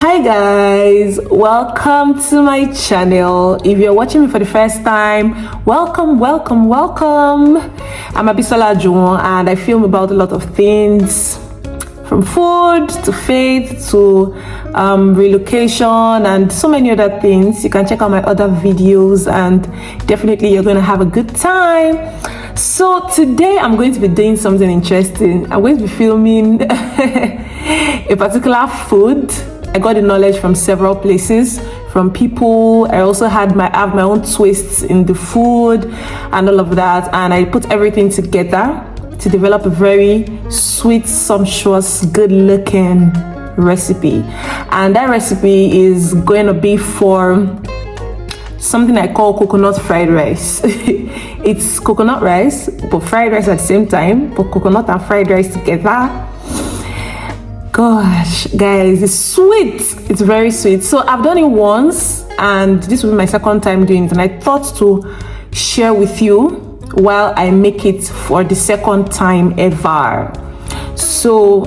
Hi guys, welcome to my channel. If you're watching me for the first time, welcome. I'm Abisola Juwon and I film about a lot of things, from food to faith to relocation and so many other things. You can check out my other videos and definitely you're going to have a good time. So today I'm going to be doing something interesting. I'm going to be filming a particular food. I got the knowledge from several places, from people. I also have my own twists in the food and all of that, and I put everything together to develop a very sweet, sumptuous, good-looking recipe. And that recipe is going to be for something I call coconut fried rice. It's coconut rice, but fried rice at the same time, but coconut and fried rice together. Gosh, guys, it's sweet. It's very sweet. So I've done it once and this will be my second time doing it, and I thought to share with you while I make it for the second time ever. So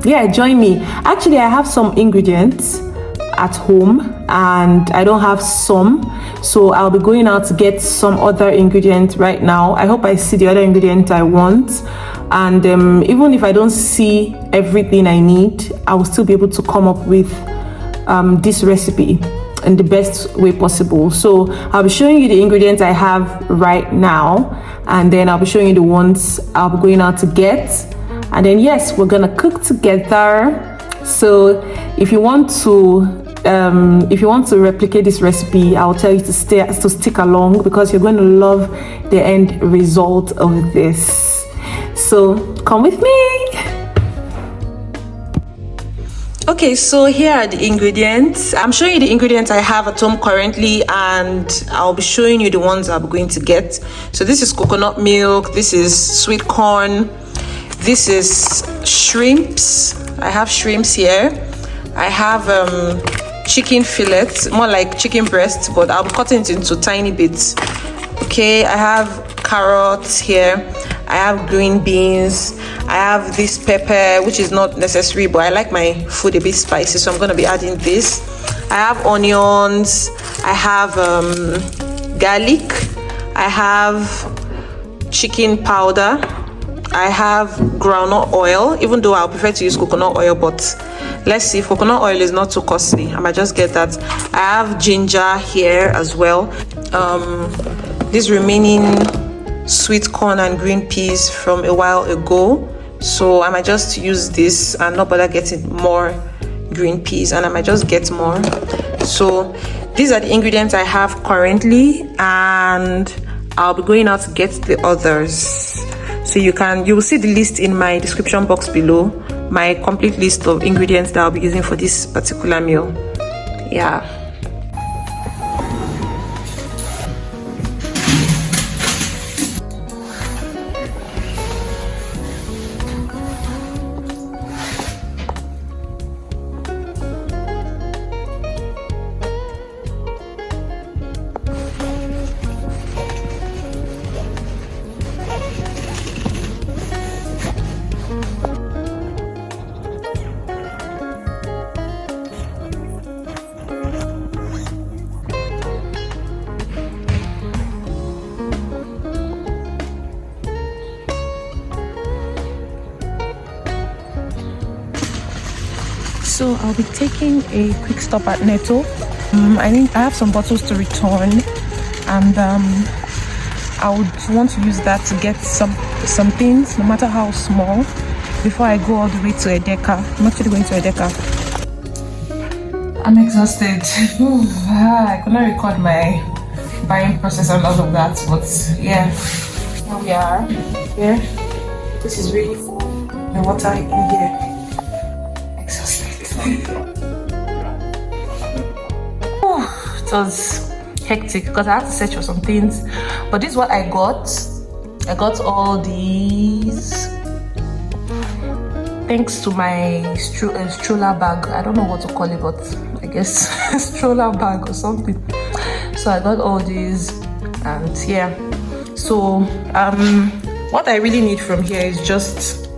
yeah, join me. Actually, I have some ingredients at home and I don't have some, so I'll be going out to get some other ingredients right now. I hope I see the other ingredient I want, and even if I don't see everything I need, I will still be able to come up with this recipe in the best way possible. So I'll be showing you the ingredients I have right now, and then I'll be showing you the ones I'll be going out to get, and then yes, we're gonna cook together. So if you want to replicate this recipe, I'll tell you to stick along, because you're going to love the end result of this. So come with me. Okay, so here are the ingredients. I'm showing you the ingredients I have at home currently, and I'll be showing you the ones I'm going to get. So this is coconut milk, this is sweet corn, this is shrimps. I have shrimps here. I have chicken fillets, more like chicken breast, but I'll be cutting it into tiny bits. Okay, I have carrots here. I have green beans. I have this pepper, which is not necessary, but I like my food a bit spicy, so I'm going to be adding this. I have onions. I have garlic. I have chicken powder. I have groundnut oil, even though I'll prefer to use coconut oil, but let's see if coconut oil is not too costly. I might just get that. I have ginger here as well. This remaining sweet corn and green peas from a while ago, so I might just use this and not bother getting more green peas, and I might just get more. So these are the ingredients I have currently, and I'll be going out to get the others. So you will see the list in my description box below, my complete list of ingredients that I'll be using for this particular meal. Yeah. So I'll be taking a quick stop at Netto. I have some bottles to return, and I would want to use that to get some things, no matter how small, before I go all the way to Edeka. I'm actually going to Edeka. I'm exhausted. I could not record my buying process and all of that, but yeah, here we are. Here, this is really full. The water in here. It was hectic because I had to search for some things, but this is what I got. I got all these thanks to my stroller bag. I don't know what to call it, but I guess stroller bag or something. So I got all these, and yeah. So what I really need from here is just,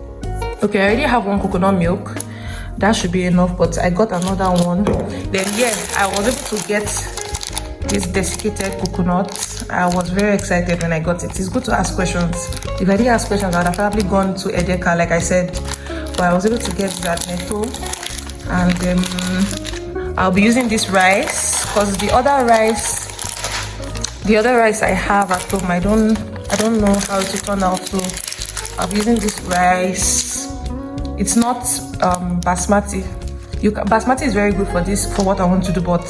okay, I already have one coconut milk. that should be enough, but I got another one. Then yeah, I was able to get this desiccated coconut. I was very excited when I got it. It's good to ask questions. If I didn't ask questions, I would have probably gone to Edeka, like I said, but I was able to get that netto. And I'll be using this rice because the other rice I have at home, I don't know how it will turn out. So I'll be using this rice. It's not basmati. Basmati is very good for this, for what I want to do, but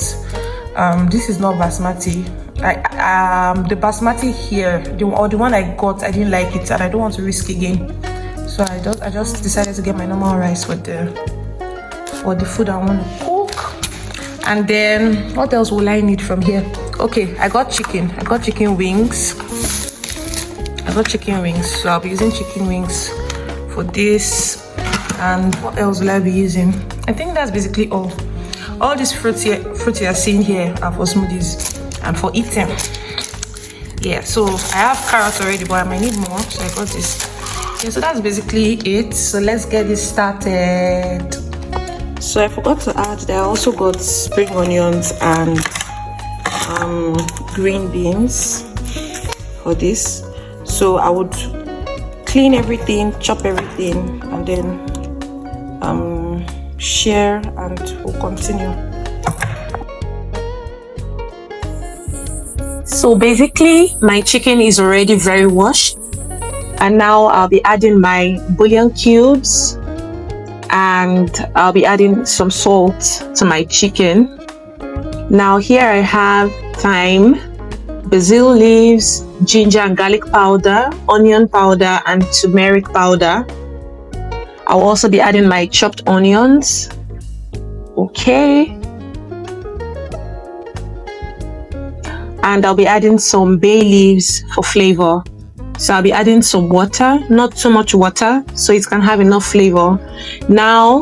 this is not basmati. The basmati here, the one I got, I didn't like it, and I don't want to risk again. So I just decided to get my normal rice for the food I want to cook. And then what else will I need from here? Okay, I got chicken wings. So I'll be using chicken wings for this. And what else will I be using? I think that's basically all. All these fruits you are seeing here are for smoothies and for eating. Yeah, so I have carrots already, but I might need more, so I got this. Yeah, so that's basically it. So let's get this started. So I forgot to add that I also got spring onions and green beans for this. So I would clean everything, chop everything, and then share, and we'll continue. So basically my chicken is already very washed, and now I'll be adding my bouillon cubes, and I'll be adding some salt to my chicken. Now here I have thyme, basil leaves, ginger and garlic powder, onion powder, and turmeric powder. I'll also be adding my chopped onions. Okay. And I'll be adding some bay leaves for flavor. So I'll be adding some water, not too much water, so it can have enough flavor. Now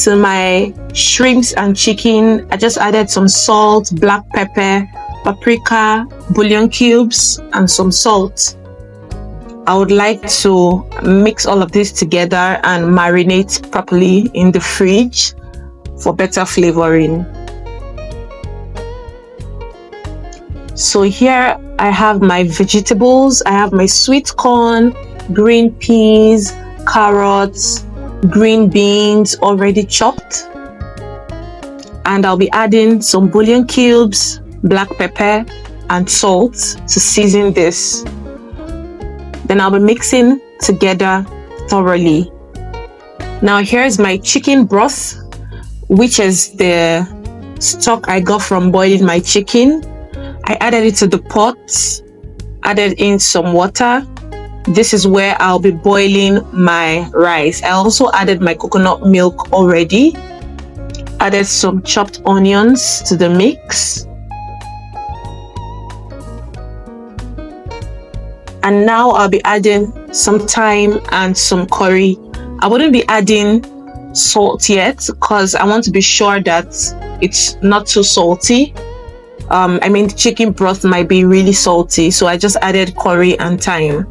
to my shrimps and chicken, I just added some salt, black pepper, paprika, bouillon cubes, and some salt. I would like to mix all of this together and marinate properly in the fridge for better flavoring. So here I have my vegetables. I have my sweet corn, green peas, carrots, green beans already chopped. And I'll be adding some bouillon cubes, black pepper, and salt to season this. Then I'll be mixing together thoroughly. Now here's my chicken broth, which is the stock I got from boiling my chicken. I added it to the pot, added in some water. This is where I'll be boiling my rice. I also added my coconut milk already. Added some chopped onions to the mix. And now I'll be adding some thyme and some curry. I wouldn't be adding salt yet because I want to be sure that it's not too salty. The chicken broth might be really salty, so I just added curry and thyme.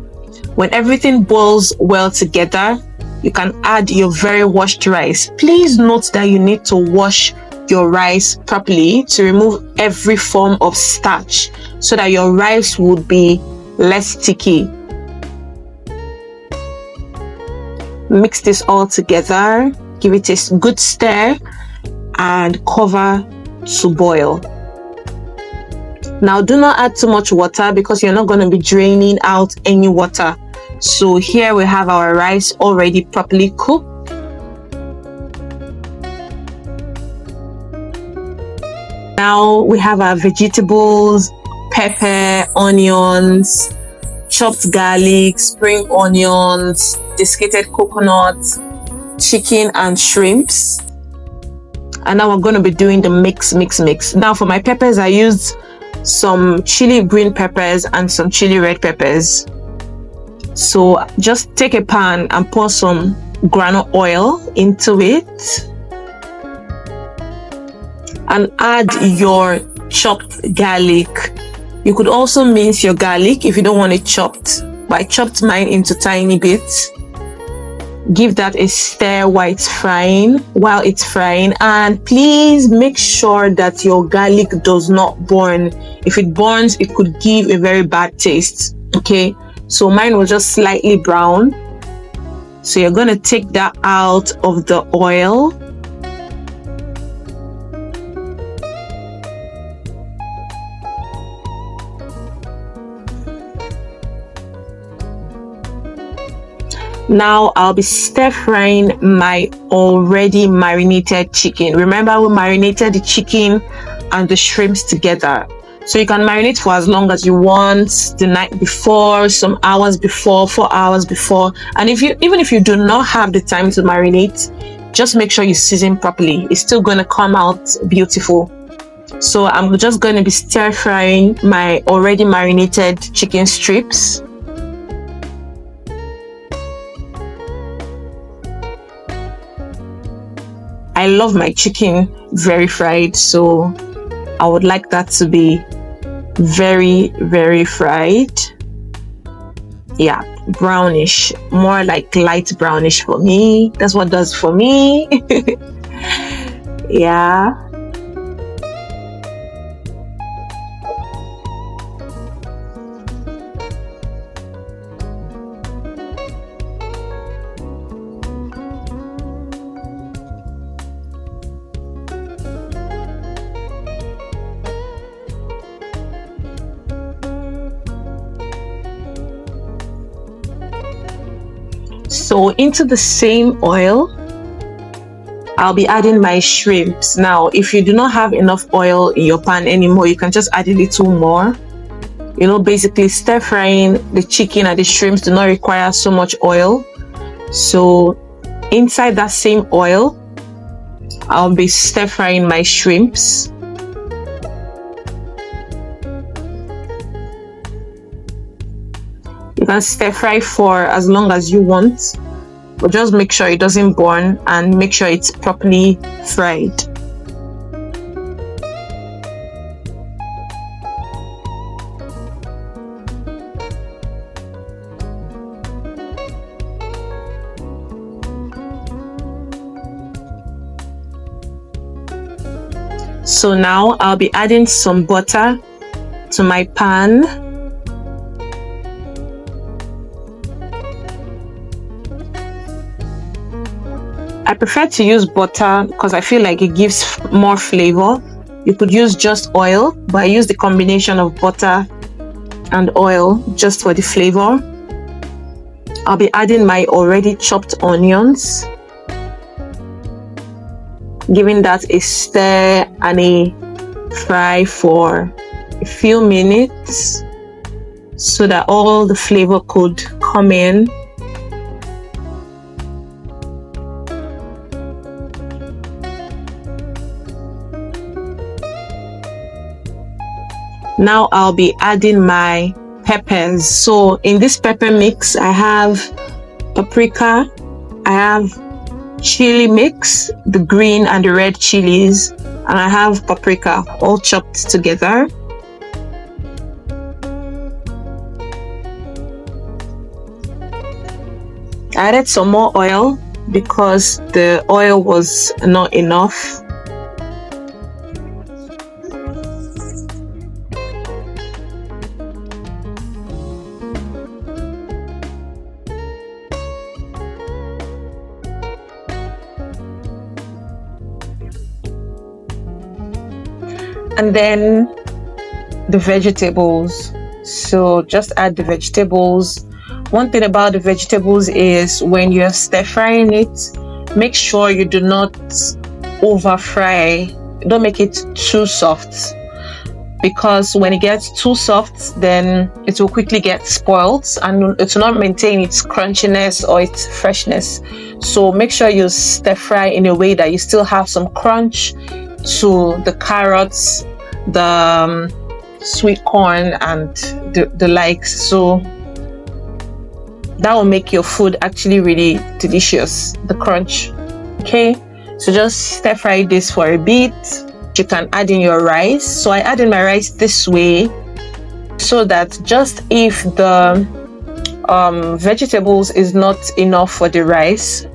When everything boils well together, you can add your very washed rice. Please note that you need to wash your rice properly to remove every form of starch so that your rice would be less sticky. Mix this all together, give it a good stir, and cover to boil. Now do not add too much water because you're not going to be draining out any water. So here we have our rice already properly cooked. Now we have our vegetables, pepper, onions, chopped garlic, spring onions, desiccated coconut, chicken and shrimps. And now we're going to be doing the mix. Now for my peppers, I used some chili green peppers and some chili red peppers. So just take a pan and pour some groundnut oil into it and add your chopped garlic. You could also mince your garlic if you don't want it chopped, but I chopped mine into tiny bits. Give that a stir while it's frying, and please make sure that your garlic does not burn. If it burns, it could give a very bad taste. Okay, so mine was just slightly brown, so you're going to take that out of the oil. Now I'll be stir frying my already marinated chicken. Remember, we marinated the chicken and the shrimps together. So you can marinate for as long as you want, the night before, some hours before, 4 hours before. And even if you do not have the time to marinate, just make sure you season properly. It's still going to come out beautiful. So I'm just going to be stir frying my already marinated chicken strips. I love my chicken very fried, so I would like that to be very, very fried. Yeah, brownish, more like light brownish for me. That's what does for me. Yeah. So into the same oil, I'll be adding my shrimps. Now, if you do not have enough oil in your pan anymore, you can just add a little more. You know, basically stir frying the chicken and the shrimps do not require so much oil. So inside that same oil, I'll be stir frying my shrimps. You can stir fry for as long as you want, but just make sure it doesn't burn and make sure it's properly fried. So now I'll be adding some butter to my pan. I prefer to use butter because I feel like it gives more flavor. You could use just oil, but I use the combination of butter and oil just for the flavor. I'll be adding my already chopped onions, giving that a stir and a fry for a few minutes so that all the flavor could come in. Now I'll be adding my peppers. So in this pepper mix, I have paprika, I have chili mix, the green and the red chilies, and I have paprika all chopped together. I added some more oil because the oil was not enough. And then the vegetables. So just add the vegetables. One thing about the vegetables is when you're stir frying it, make sure you do not over fry. Don't make it too soft, because when it gets too soft, then it will quickly get spoiled and it will not maintain its crunchiness or its freshness. So make sure you stir fry in a way that you still have some crunch to the carrots, the sweet corn and the likes. So that will make your food actually really delicious, the crunch. Okay, so just stir fry this for a bit. You can add in your rice. So I add in my rice this way, so that just if the vegetables is not enough for the rice,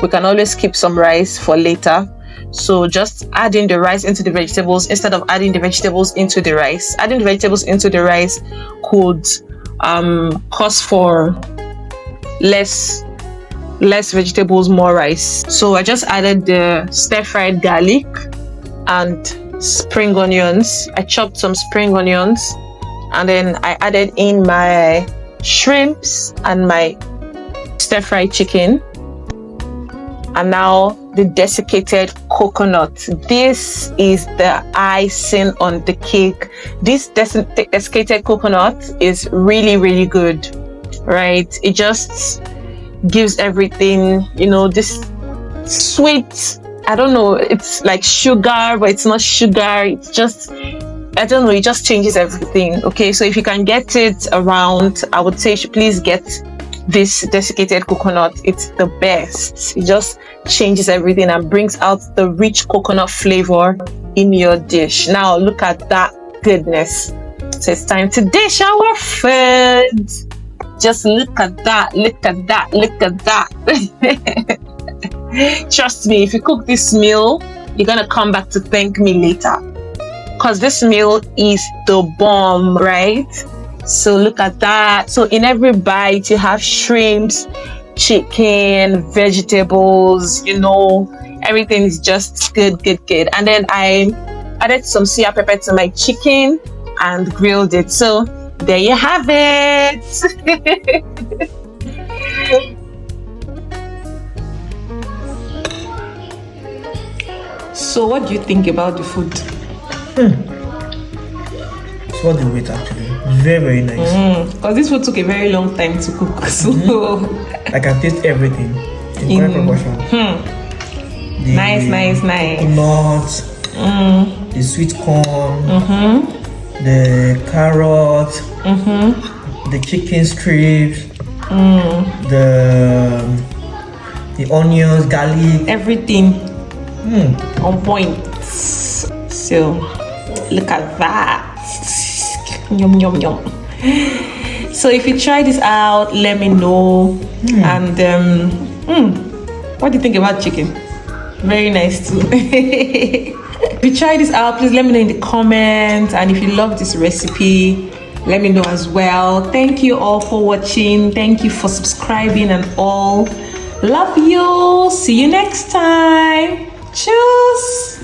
we can always keep some rice for later. So just adding the rice into the vegetables instead of adding the vegetables into the rice. Adding the vegetables into the rice could cause for less vegetables, more rice. So I just added the stir-fried garlic and spring onions. I chopped some spring onions, and then I added in my shrimps and my stir-fried chicken. And now the desiccated coconut. This is the icing on the cake. This desiccated coconut is really, really good, right? It just gives everything, you know, this sweet, I don't know, it's like sugar, but it's not sugar. It's just, I don't know, it just changes everything. Okay, so if you can get it around, I would say you should please get this desiccated coconut. It's the best. It just changes everything and brings out the rich coconut flavor in your dish. Now look at that goodness. So it's time to dish our food. Just look at that, look at that, look at that. Trust me, if you cook this meal, you're gonna come back to thank me later, because this meal is the bomb, right? So look at that. So in every bite you have shrimps, chicken, vegetables, you know, everything is just good. And then I added some soya pepper to my chicken and grilled it. So there you have it. So what do you think about the food? It's worth the wait actually. Very, very nice. Because this food took a very long time to cook. So I can taste everything in correct proportion. Nice. Coconut, the sweet corn, the carrot, the chicken strips, the onions, garlic, everything on point. So look at that. Yum. So if you try this out, let me know. And what do you think about chicken? Very nice too. If you try this out, please let me know in the comments. And if you love this recipe, let me know as well. Thank you all for watching. Thank you for subscribing and all. Love you. See you next time. Cheers.